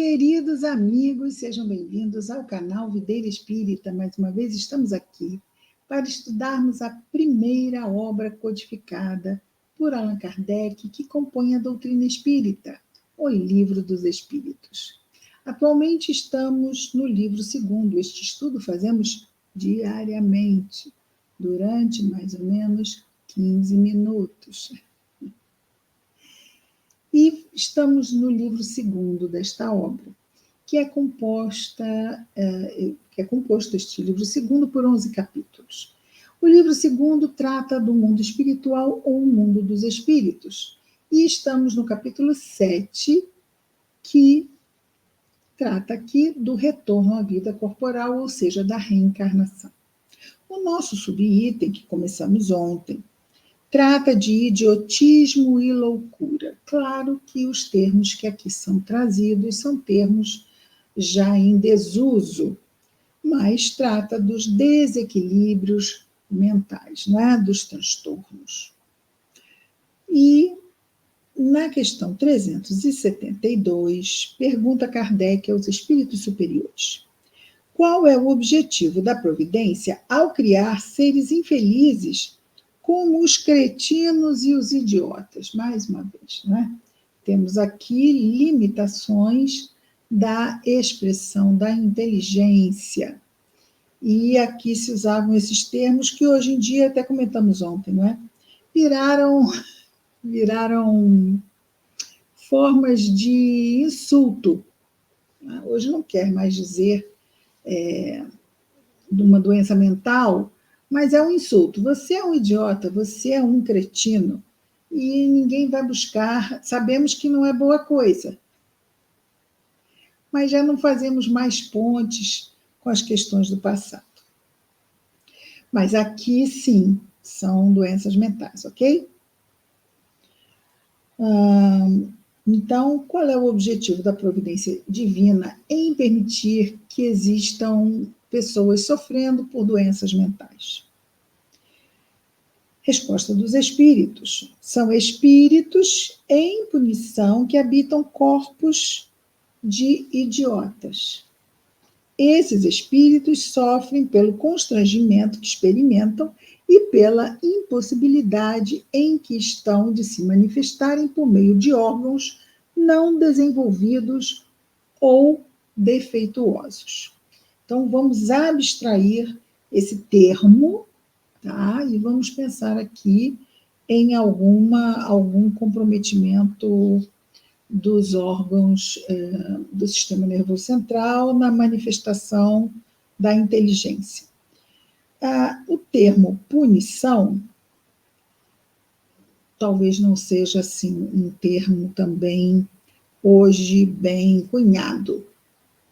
Queridos amigos, sejam bem-vindos ao canal Videira Espírita. Mais uma vez estamos aqui para estudarmos a primeira obra codificada por Allan Kardec, que compõe a doutrina espírita, o Livro dos Espíritos. Atualmente estamos no livro segundo. Este estudo fazemos diariamente, durante mais ou menos 15 minutos. E estamos no livro segundo desta obra, que é composto este livro segundo por 11 capítulos. O livro segundo trata do mundo espiritual ou mundo dos espíritos. E estamos no capítulo 7, que trata aqui do retorno à vida corporal, ou seja, da reencarnação. O nosso subitem, que começamos ontem, trata de idiotismo e loucura. Claro que os termos que aqui são trazidos são termos já em desuso, mas trata dos desequilíbrios mentais, não é? Dos transtornos. E na questão 372, pergunta Kardec aos espíritos superiores: qual é o objetivo da providência ao criar seres infelizes como os cretinos e os idiotas? Mais uma vez, né? Temos aqui limitações da expressão da inteligência. E aqui se usavam esses termos que hoje em dia, até comentamos ontem, não é? Viraram formas de insulto. Hoje não quer mais dizer de uma doença mental, mas é um insulto. Você é um idiota, você é um cretino, e ninguém vai buscar. Sabemos que não é boa coisa, mas já não fazemos mais pontes com as questões do passado. Mas aqui, sim, são doenças mentais, ok? Então, qual é o objetivo da providência divina em permitir que existam pessoas sofrendo por doenças mentais? Resposta dos espíritos: são espíritos em punição que habitam corpos de idiotas. Esses espíritos sofrem pelo constrangimento que experimentam e pela impossibilidade em que estão de se manifestarem por meio de órgãos não desenvolvidos ou defeituosos. Então, vamos abstrair esse termo, tá? E vamos pensar aqui em algum comprometimento dos órgãos do sistema nervoso central na manifestação da inteligência. O termo punição talvez não seja assim um termo também hoje bem cunhado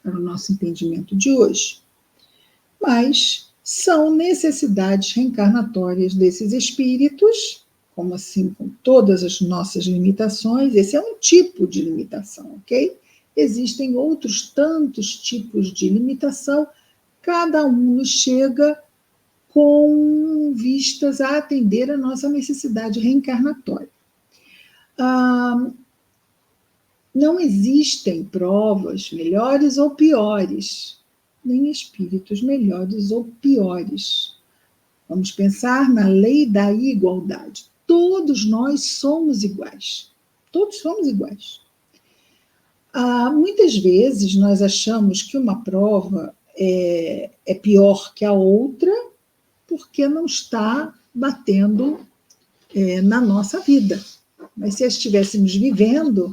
para o nosso entendimento de hoje, mas são necessidades reencarnatórias desses espíritos, como assim, com todas as nossas limitações. Esse é um tipo de limitação, ok? Existem outros tantos tipos de limitação, cada um nos chega com vistas a atender a nossa necessidade reencarnatória. Não existem provas melhores ou piores, nem espíritos melhores ou piores. Vamos pensar na lei da igualdade. Todos nós somos iguais. Todos somos iguais. Muitas vezes nós achamos que uma prova é pior que a outra porque não está batendo na nossa vida. Mas se estivéssemos vivendo,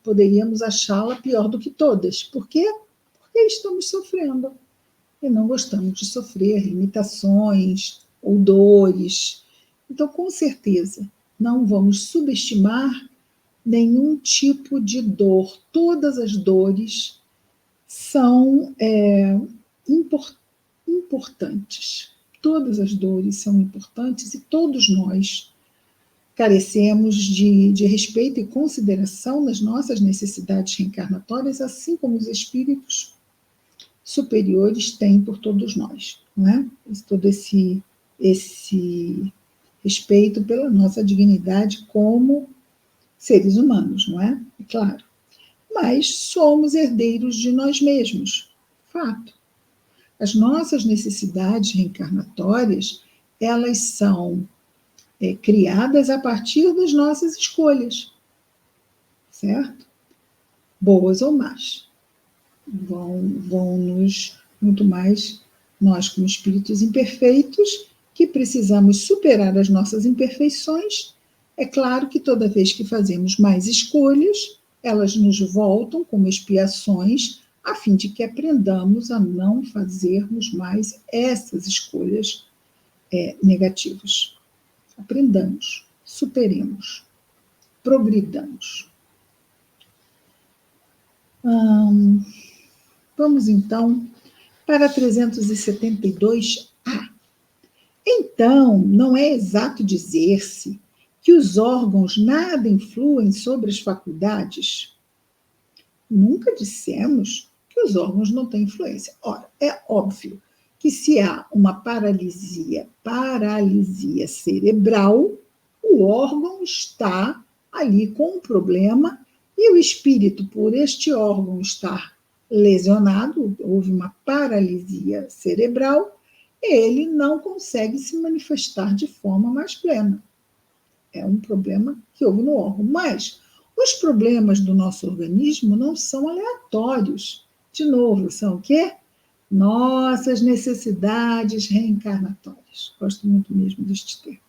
poderíamos achá-la pior do que todas. Por quê? Porque estamos sofrendo. E não gostamos de sofrer limitações ou dores. Então, com certeza, não vamos subestimar nenhum tipo de dor. Todas as dores são importantes. Todas as dores são importantes e todos nós carecemos de respeito e consideração nas nossas necessidades reencarnatórias, assim como os espíritos superiores têm por todos nós, não é? Todo esse respeito pela nossa dignidade como seres humanos, não é? É claro. mas somos herdeiros de nós mesmos. Fato. As nossas necessidades reencarnatórias, elas são criadas a partir das nossas escolhas, certo? Boas ou más. Vão nos, muito mais, nós como espíritos imperfeitos, que precisamos superar as nossas imperfeições. É claro que toda vez que fazemos mais escolhas, elas nos voltam como expiações, a fim de que aprendamos a não fazermos mais essas escolhas negativas. Aprendamos, superemos, progridamos. Vamos então para 372A. Então, não é exato dizer-se que os órgãos nada influem sobre as faculdades? Nunca dissemos que os órgãos não têm influência. Ora, é óbvio que se há uma paralisia cerebral, o órgão está ali com um problema e o espírito, por este órgão estar lesionado, houve uma paralisia cerebral, ele não consegue se manifestar de forma mais plena. É um problema que houve no órgão. Mas os problemas do nosso organismo não são aleatórios. De novo, são o quê? Nossas necessidades reencarnatórias. Gosto muito mesmo deste termo.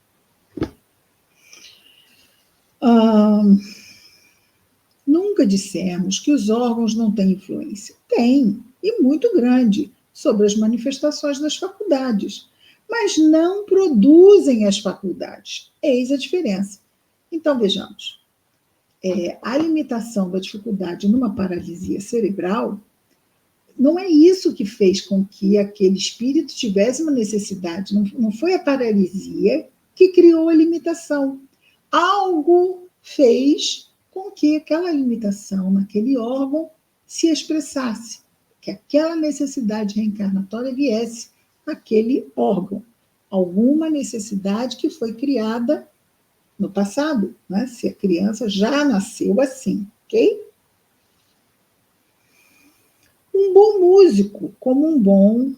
Nunca dissemos que os órgãos não têm influência. Tem, e muito grande, sobre as manifestações das faculdades, mas não produzem as faculdades. Eis a diferença. Então, vejamos. A limitação da dificuldade numa paralisia cerebral não é isso que fez com que aquele espírito tivesse uma necessidade. Não foi a paralisia que criou a limitação. Algo fez com que aquela limitação naquele órgão se expressasse, que aquela necessidade reencarnatória viesse naquele órgão. Alguma necessidade que foi criada no passado, né? Se a criança já nasceu assim, ok? Um bom músico, como um bom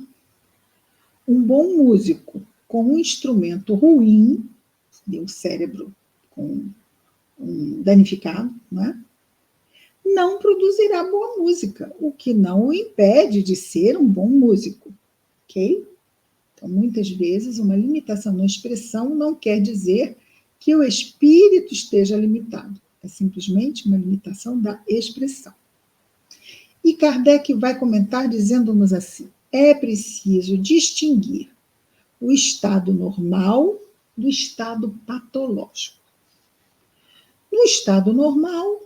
músico com um instrumento ruim, o cérebro danificado, não produzirá boa música, o que não o impede de ser um bom músico, ok? Então, muitas vezes, uma limitação na expressão não quer dizer que o espírito esteja limitado, é simplesmente uma limitação da expressão. E Kardec vai comentar dizendo-nos assim: é preciso distinguir o estado normal do estado patológico. No estado normal,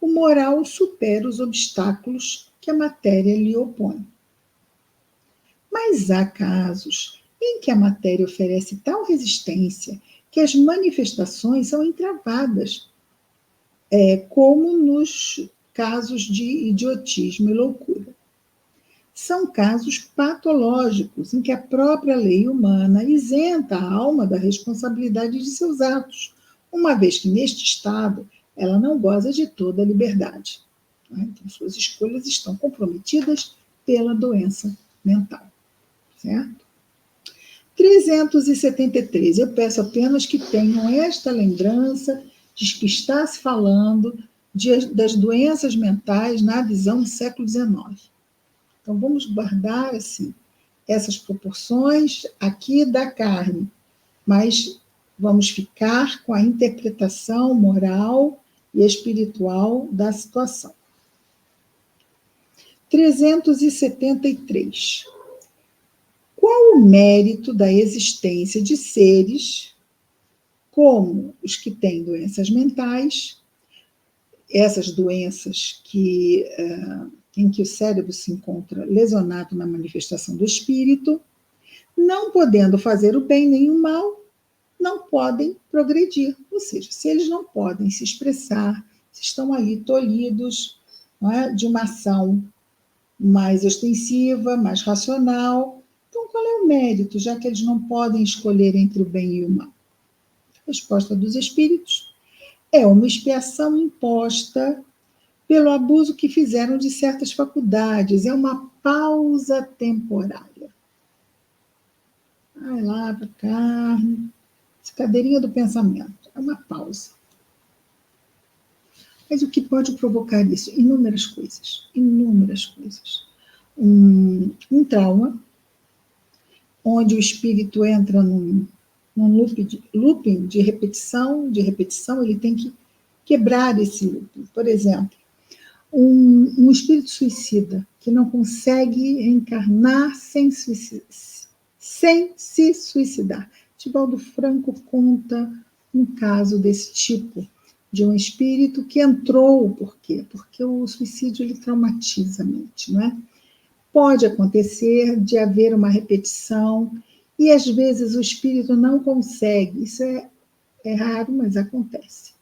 o moral supera os obstáculos que a matéria lhe opõe. Mas há casos em que a matéria oferece tal resistência que as manifestações são entravadas, como nos casos de idiotismo e loucura. São casos patológicos em que a própria lei humana isenta a alma da responsabilidade de seus atos, uma vez que, neste estado, ela não goza de toda a liberdade. Então, suas escolhas estão comprometidas pela doença mental. Certo? 373. Eu peço apenas que tenham esta lembrança de que está se falando das doenças mentais na visão do século XIX. Então, vamos guardar assim, essas proporções aqui da carne, mas vamos ficar com a interpretação moral e espiritual da situação. 373. Qual o mérito da existência de seres como os que têm doenças mentais, essas doenças em que o cérebro se encontra lesionado na manifestação do espírito, não podendo fazer o bem nem o mal, não podem progredir. Ou seja, se eles não podem se expressar, se estão ali tolhidos, de uma ação mais ostensiva, mais racional, então qual é o mérito, já que eles não podem escolher entre o bem e o mal? A resposta dos espíritos é uma expiação imposta pelo abuso que fizeram de certas faculdades. É uma pausa temporária. Vai lá para cá, cadeirinha do pensamento. É uma pausa. Mas o que pode provocar isso? Inúmeras coisas. Inúmeras coisas. Um trauma, onde o espírito entra num looping de repetição, ele tem que quebrar esse looping. Por exemplo, um espírito suicida que não consegue reencarnar sem se suicidar. Divaldo Franco conta um caso desse tipo, de um espírito que entrou, por quê? Porque o suicídio ele traumatiza a mente, não é? Pode acontecer de haver uma repetição e às vezes o espírito não consegue, isso é raro, mas acontece.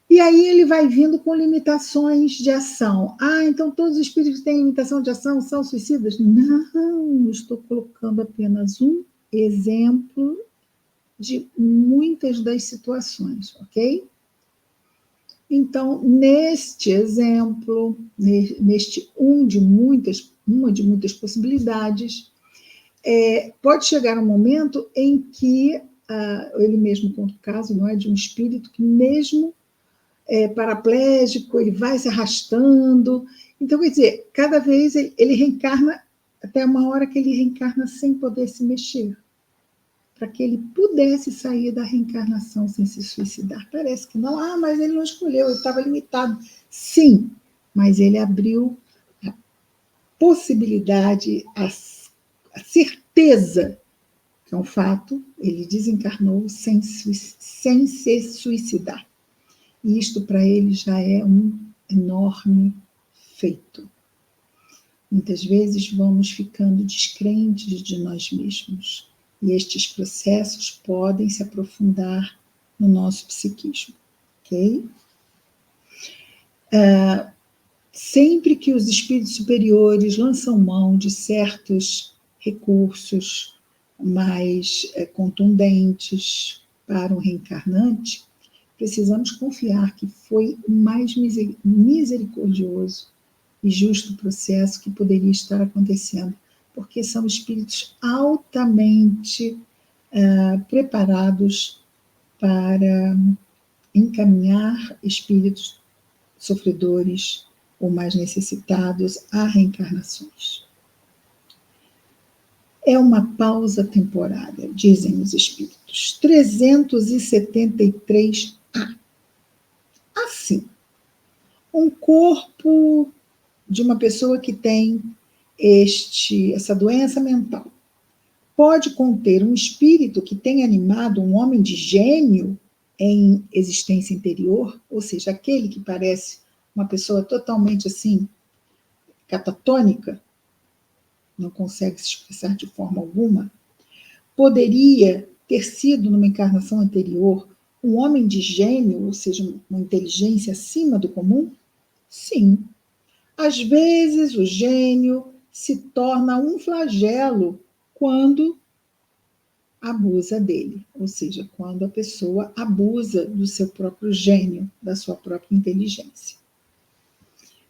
E aí ele vai vindo com limitações de ação. Ah, então todos os espíritos que têm limitação de ação são suicidas? Não, estou colocando apenas um exemplo de muitas das situações, ok? Então, neste exemplo, uma de muitas possibilidades, pode chegar um momento em que, ele mesmo conta o caso, não é, de um espírito que mesmo paraplégico, ele vai se arrastando. Então, quer dizer, cada vez ele reencarna, até uma hora que ele reencarna sem poder se mexer, para que ele pudesse sair da reencarnação sem se suicidar. Parece que não, mas ele não escolheu, ele estava limitado. Sim, mas ele abriu a possibilidade, a certeza, que é um fato, ele desencarnou sem se suicidar. E isto para ele já é um enorme feito. Muitas vezes vamos ficando descrentes de nós mesmos. E estes processos podem se aprofundar no nosso psiquismo. Ok? Sempre que os espíritos superiores lançam mão de certos recursos mais contundentes para um reencarnante, precisamos confiar que foi o mais misericordioso e justo processo que poderia estar acontecendo, porque são espíritos altamente preparados para encaminhar espíritos sofredores ou mais necessitados a reencarnações. É uma pausa temporária, dizem os espíritos. 373A. Assim, um corpo de uma pessoa que tem essa doença mental pode conter um espírito que tenha animado um homem de gênio em existência interior, ou seja, aquele que parece uma pessoa totalmente assim, catatônica, não consegue se expressar de forma alguma, poderia ter sido, numa encarnação anterior, um homem de gênio, ou seja, uma inteligência acima do comum? Sim. Às vezes, o gênio se torna um flagelo quando abusa dele, ou seja, quando a pessoa abusa do seu próprio gênio, da sua própria inteligência.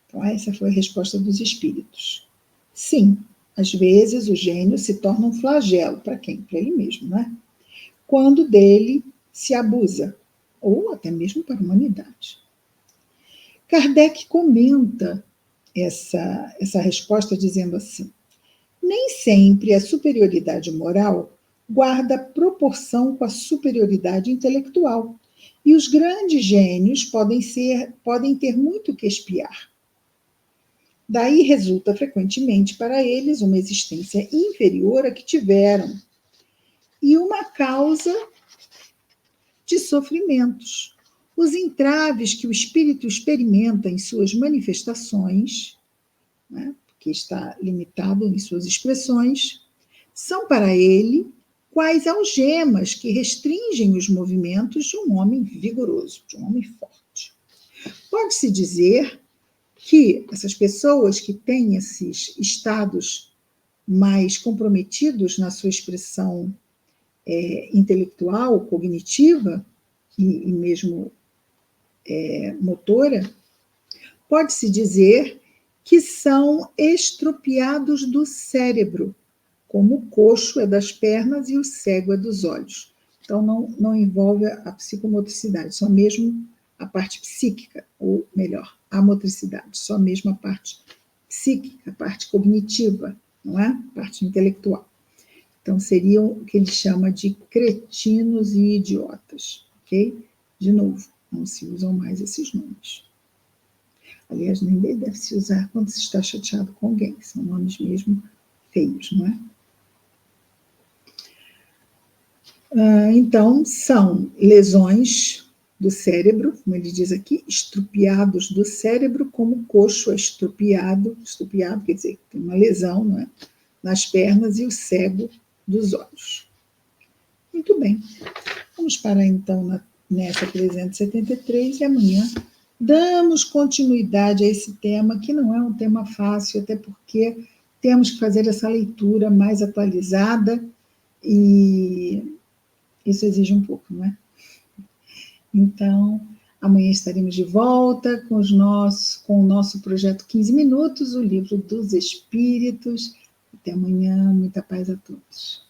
Então, essa foi a resposta dos espíritos. Sim, às vezes o gênio se torna um flagelo. Para quem? Para ele mesmo, né? Quando dele se abusa, ou até mesmo para a humanidade. Kardec comenta essa resposta dizendo assim: nem sempre a superioridade moral guarda proporção com a superioridade intelectual, e os grandes gênios podem ter muito que expiar. Daí resulta frequentemente para eles uma existência inferior à que tiveram e uma causa de sofrimentos. Os entraves que o espírito experimenta em suas manifestações, né, que está limitado em suas expressões, são para ele quais algemas que restringem os movimentos de um homem vigoroso, de um homem forte. Pode-se dizer que essas pessoas que têm esses estados mais comprometidos na sua expressão intelectual, cognitiva e mesmo motora, Pode-se dizer que são estropiados do cérebro, como o coxo é das pernas e o cego é dos olhos. Então, não envolve a psicomotricidade, só mesmo a parte psíquica, ou melhor, a motricidade, só mesmo a parte psíquica, a parte cognitiva, não é? A parte intelectual. Então, seriam o que ele chama de cretinos e idiotas, ok? De novo, não se usam mais esses nomes. Aliás, nem deve se usar quando se está chateado com alguém, são nomes mesmo feios, não é? Então, são lesões do cérebro, como ele diz aqui, estrupiados do cérebro, como o coxo é estrupiado quer dizer, tem uma lesão, não é? Nas pernas, e o cego dos olhos. Muito bem. Vamos parar então nessa 373 e amanhã damos continuidade a esse tema, que não é um tema fácil, até porque temos que fazer essa leitura mais atualizada e isso exige um pouco, não é? Então, amanhã estaremos de volta com o nosso projeto 15 Minutos, o livro dos Espíritos. Até amanhã, muita paz a todos.